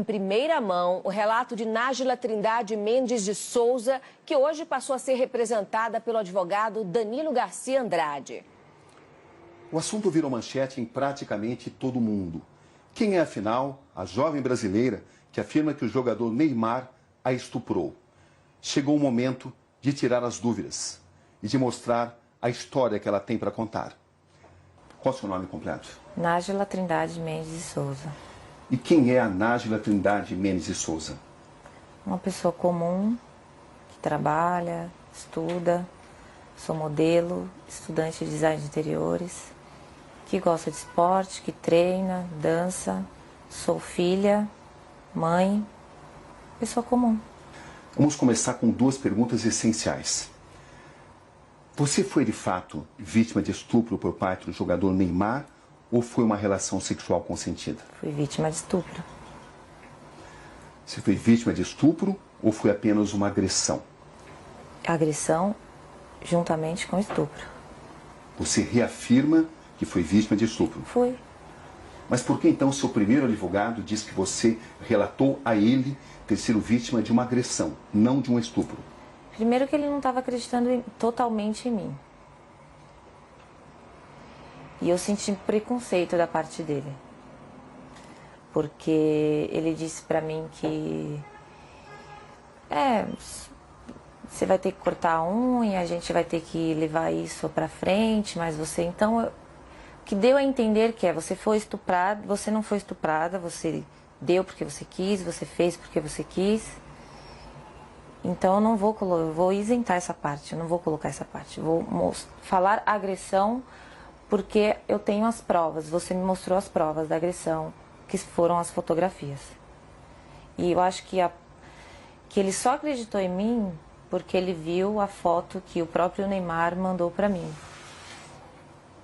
Em primeira mão, o relato de Nájila Trindade Mendes de Souza, que hoje passou a ser representada pelo advogado Danilo Garcia Andrade. O assunto virou manchete em praticamente todo o mundo. Quem é, afinal, a jovem brasileira que afirma que o jogador Neymar a estuprou? Chegou o momento de tirar as dúvidas e de mostrar a história que ela tem para contar. Qual é o seu nome completo? Nájila Trindade Mendes de Souza. E quem é a Nájila Trindade Mendes de Souza? Uma pessoa comum, que trabalha, estuda, sou modelo, estudante de design de interiores, que gosta de esporte, que treina, dança, sou filha, mãe, pessoa comum. Vamos começar com duas perguntas essenciais. Você foi, de fato, vítima de estupro por parte do jogador Neymar ou foi uma relação sexual consentida? Fui vítima de estupro. Você foi vítima de estupro ou foi apenas uma agressão? Agressão juntamente com estupro. Você reafirma que foi vítima de estupro? Fui. Mas por que então seu primeiro advogado diz que você relatou a ele ter sido vítima de uma agressão, não de um estupro? Primeiro que ele não estava acreditando totalmente em mim. E eu senti preconceito da parte dele. Porque ele disse pra mim que... você vai ter que cortar a unha, a gente vai ter que levar isso pra frente, mas você... Então, o que deu a entender que você foi estuprada, você não foi estuprada, você deu porque você quis, você fez porque você quis. Então, eu vou isentar essa parte, eu não vou colocar essa parte. Vou falar agressão... porque eu tenho as provas, você me mostrou as provas da agressão, que foram as fotografias. E eu acho que ele só acreditou em mim porque ele viu a foto que o próprio Neymar mandou para mim.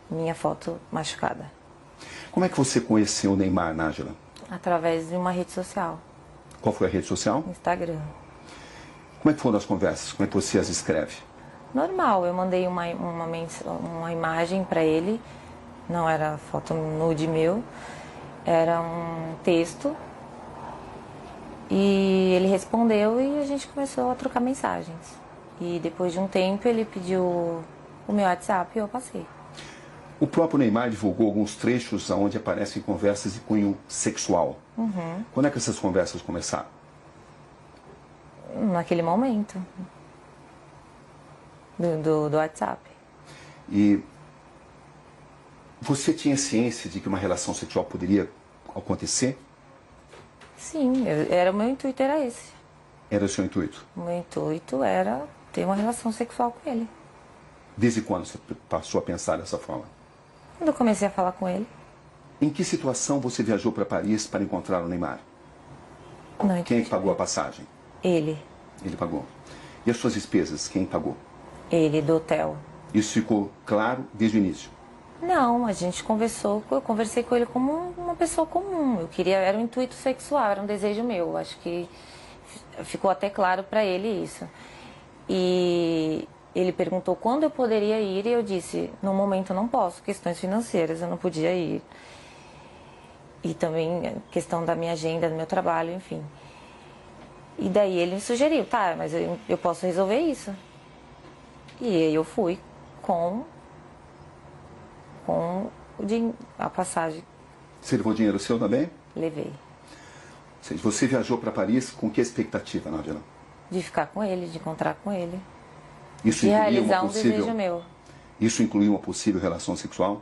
Minha foto machucada. Como é que você conheceu o Neymar, Nájila? Através de uma rede social. Qual foi a rede social? Instagram. Como é que foram as conversas? Como é que você as escreve? Normal, eu mandei uma imagem para ele, não era foto nude meu, era um texto. E ele respondeu e a gente começou a trocar mensagens. E depois de um tempo ele pediu o meu WhatsApp e eu passei. O próprio Neymar divulgou alguns trechos onde aparecem conversas de cunho sexual. Uhum. Quando é que essas conversas começaram? Naquele momento. Do WhatsApp. E você tinha ciência de que uma relação sexual poderia acontecer? Sim, o meu intuito era esse. Era o seu intuito? O meu intuito era ter uma relação sexual com ele. Desde quando você passou a pensar dessa forma? Quando eu comecei a falar com ele. Em que situação você viajou para Paris para encontrar o Neymar? Não, quem é que pagou a passagem? Ele. Ele pagou. E as suas despesas, quem pagou? Ele, do hotel. Isso ficou claro desde o início? Não, a gente conversou, eu conversei com ele como uma pessoa comum. Eu queria, era um intuito sexual, era um desejo meu. Acho que ficou até claro para ele isso. E ele perguntou quando eu poderia ir e eu disse, no momento eu não posso, questões financeiras, eu não podia ir. E também questão da minha agenda, do meu trabalho, enfim. E daí ele sugeriu, tá, mas eu posso resolver isso. E aí eu fui com a passagem. Você levou dinheiro seu também? Levei. Você viajou para Paris com que expectativa, Nájila? De ficar com ele, de encontrar com ele. Isso de incluía realizar uma possível... desejo meu. Isso incluía uma possível relação sexual?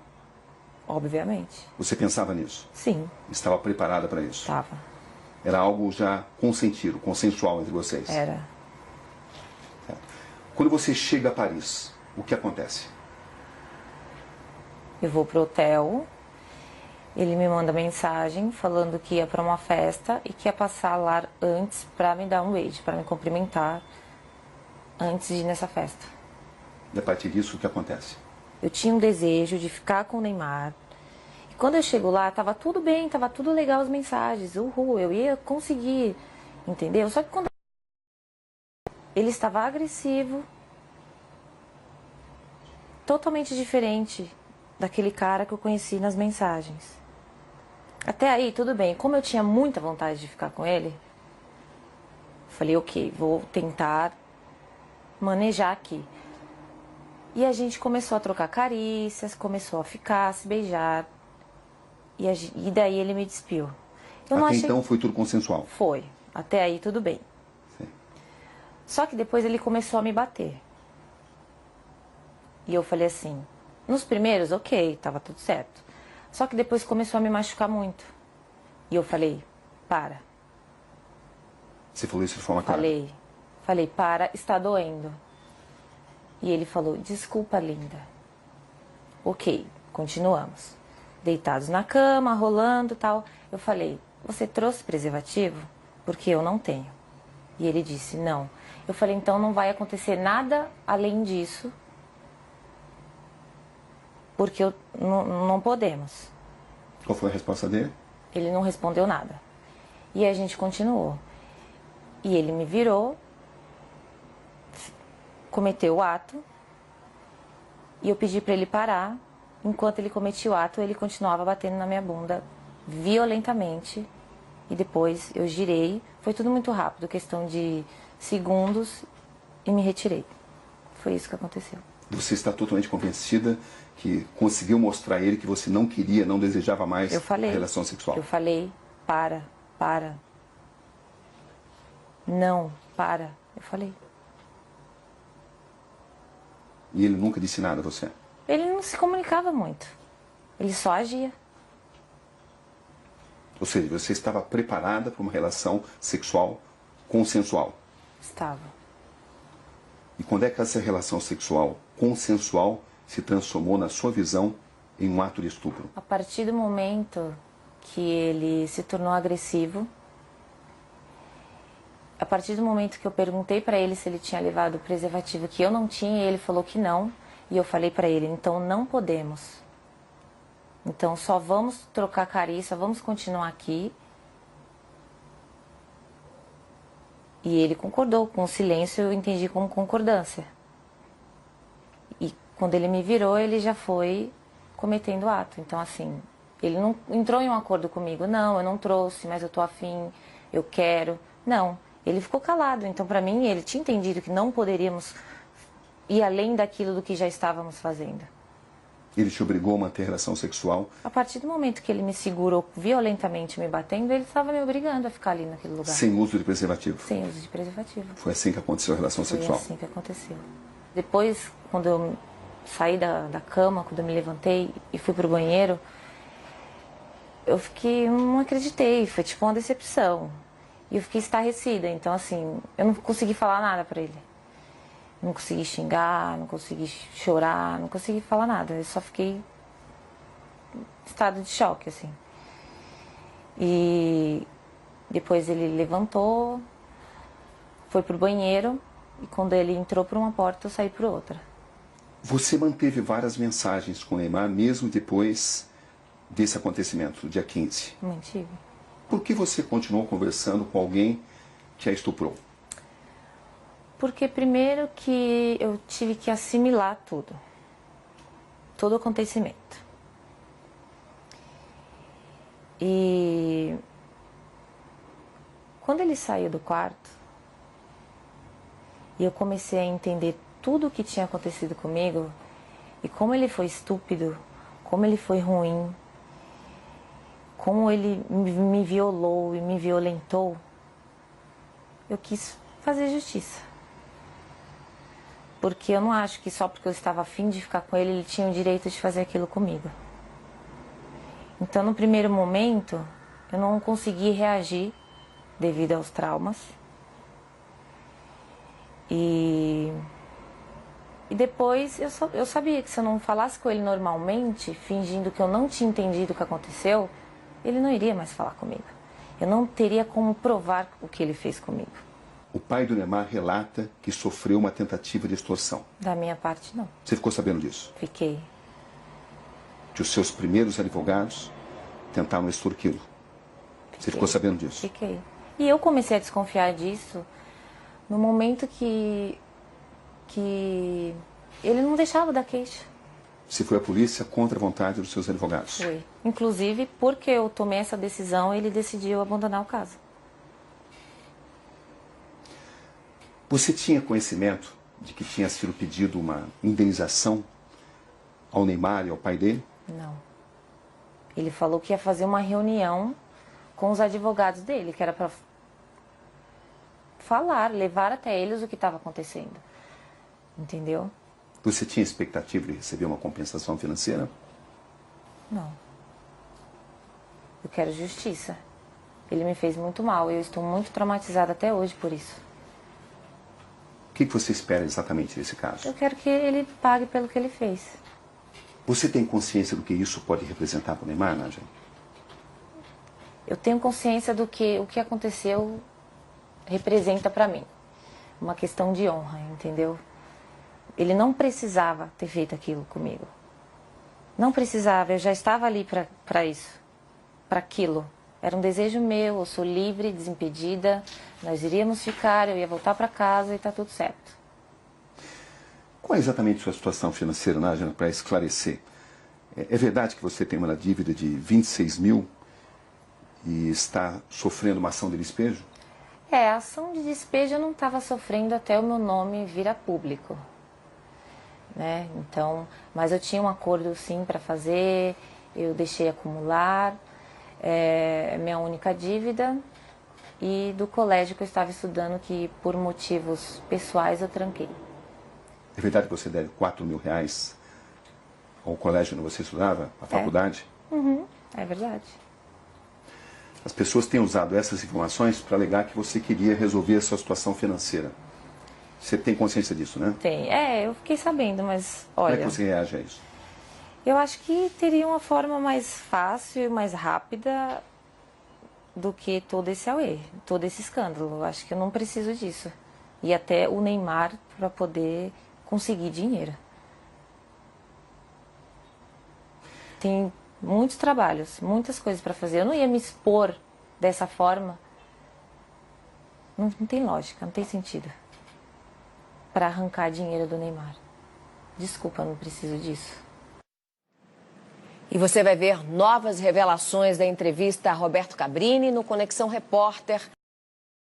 Obviamente. Você pensava nisso? Sim. Estava preparada para isso? Estava. Era algo já consentido, consensual entre vocês? Era. Quando você chega a Paris, o que acontece? Eu vou pro hotel, ele me manda mensagem falando que ia para uma festa e que ia passar lá antes para me dar um beijo, para me cumprimentar antes de ir nessa festa. E a partir disso, o que acontece? Eu tinha um desejo de ficar com o Neymar. E quando eu chego lá, tava tudo bem, tava tudo legal as mensagens. Uhul, eu ia conseguir, entendeu? Só que quando ele estava agressivo, totalmente diferente daquele cara que eu conheci nas mensagens. Até aí, tudo bem. Como eu tinha muita vontade de ficar com ele, falei, ok, vou tentar manejar aqui. E a gente começou a trocar carícias, começou a ficar, a se beijar. E daí ele me despiu. Eu não Até achei... então foi tudo consensual? Foi. Até aí tudo bem. Sim. Só que depois ele começou a me bater. E eu falei assim, nos primeiros, ok, tava tudo certo. Só que depois começou a me machucar muito. E eu falei, para. Você falou isso de forma clara? Falei, para, está doendo. E ele falou, desculpa, linda. Ok, continuamos. Deitados na cama, rolando e tal. Eu falei, você trouxe preservativo? Porque eu não tenho. E ele disse, não. Eu falei, então não vai acontecer nada além disso. Porque não podemos. Qual foi a resposta dele? Ele não respondeu nada. E a gente continuou. E ele me virou, cometeu o ato, e eu pedi para ele parar. Enquanto ele cometia o ato, ele continuava batendo na minha bunda violentamente. E depois eu girei. Foi tudo muito rápido, questão de segundos, e me retirei. Foi isso que aconteceu. Você está totalmente convencida que conseguiu mostrar a ele que você não queria, não desejava mais a relação sexual? Eu falei, para. Não, para. Eu falei. E ele nunca disse nada a você? Ele não se comunicava muito. Ele só agia. Ou seja, você estava preparada para uma relação sexual consensual? Estava. E quando é que essa relação sexual consensual se transformou, na sua visão, em um ato de estupro? A partir do momento que ele se tornou agressivo, a partir do momento que eu perguntei para ele se ele tinha levado o preservativo, que eu não tinha, ele falou que não, e eu falei para ele, então não podemos. Então só vamos trocar carícia, vamos continuar aqui. E ele concordou, com o silêncio eu entendi como concordância. E quando ele me virou, ele já foi cometendo o ato. Então assim, ele não entrou em um acordo comigo, não, eu não trouxe, mas eu tô afim, eu quero. Não, ele ficou calado. Então para mim, ele tinha entendido que não poderíamos ir além daquilo do que já estávamos fazendo. Ele te obrigou a manter relação sexual? A partir do momento que ele me segurou violentamente me batendo, ele estava me obrigando a ficar ali naquele lugar. Sem uso de preservativo? Sem uso de preservativo. Foi assim que aconteceu a relação sexual? Foi assim que aconteceu. Depois, quando eu saí da cama, quando eu me levantei e fui pro banheiro, eu fiquei, não acreditei, foi tipo uma decepção. E eu fiquei estarrecida, então assim, eu não consegui falar nada pra ele. Não consegui xingar, não consegui chorar, não consegui falar nada. Eu só fiquei em estado de choque, assim. E depois ele levantou, foi pro banheiro, e quando ele entrou por uma porta, eu saí por outra. Você manteve várias mensagens com o Neymar, mesmo depois desse acontecimento, dia 15? Mantive. Por que você continuou conversando com alguém que a estuprou? Porque primeiro que eu tive que assimilar tudo. Todo o acontecimento. E quando ele saiu do quarto, e eu comecei a entender tudo o que tinha acontecido comigo, e como ele foi estúpido, como ele foi ruim, como ele me violou e me violentou, eu quis fazer justiça. Porque eu não acho que só porque eu estava afim de ficar com ele, ele tinha o direito de fazer aquilo comigo. Então, no primeiro momento, eu não consegui reagir devido aos traumas. E depois eu sabia que se eu não falasse com ele normalmente, fingindo que eu não tinha entendido o que aconteceu, ele não iria mais falar comigo. Eu não teria como provar o que ele fez comigo. O pai do Neymar relata que sofreu uma tentativa de extorsão. Da minha parte, não. Você ficou sabendo disso? Fiquei. Que os seus primeiros advogados tentaram extorquí-lo. Você ficou sabendo disso? Fiquei. E eu comecei a desconfiar disso no momento que ele não deixava dar queixa. Você foi à polícia contra a vontade dos seus advogados? Foi. Inclusive, porque eu tomei essa decisão, ele decidiu abandonar o caso. Você tinha conhecimento de que tinha sido pedido uma indenização ao Neymar e ao pai dele? Não. Ele falou que ia fazer uma reunião com os advogados dele, que era para falar, levar até eles o que estava acontecendo. Entendeu? Você tinha expectativa de receber uma compensação financeira? Não. Eu quero justiça. Ele me fez muito mal. Eu estou muito traumatizada até hoje por isso. O que você espera exatamente desse caso? Eu quero que ele pague pelo que ele fez. Você tem consciência do que isso pode representar para o Neymar, Nádia? Eu tenho consciência do que o que aconteceu representa para mim. Uma questão de honra, entendeu? Ele não precisava ter feito aquilo comigo. Não precisava, eu já estava ali para isso, para aquilo. Era um desejo meu, eu sou livre, desimpedida, nós iríamos ficar, eu ia voltar para casa e está tudo certo. Qual é exatamente a sua situação financeira, Nádia, para esclarecer? É verdade que você tem uma dívida de 26 mil e está sofrendo uma ação de despejo? A ação de despejo eu não estava sofrendo até o meu nome vir a público. Né? Então, mas eu tinha um acordo sim para fazer, eu deixei acumular, é minha única dívida, e do colégio que eu estava estudando, que por motivos pessoais eu tranquei. É verdade que você deve 4 mil reais ao colégio onde você estudava, à faculdade? É verdade. As pessoas têm usado essas informações para alegar que você queria resolver a sua situação financeira. Você tem consciência disso, né? Tem. Eu fiquei sabendo, mas Como é olha... que você reage a isso? Eu acho que teria uma forma mais fácil e mais rápida do que todo esse auê, todo esse escândalo. Eu acho que eu não preciso disso. E até o Neymar para poder conseguir dinheiro. Tem muitos trabalhos, muitas coisas para fazer. Eu não ia me expor dessa forma. Não tem lógica, não tem sentido. Para arrancar dinheiro do Neymar. Desculpa, eu não preciso disso. E você vai ver novas revelações da entrevista a Roberto Cabrini no Conexão Repórter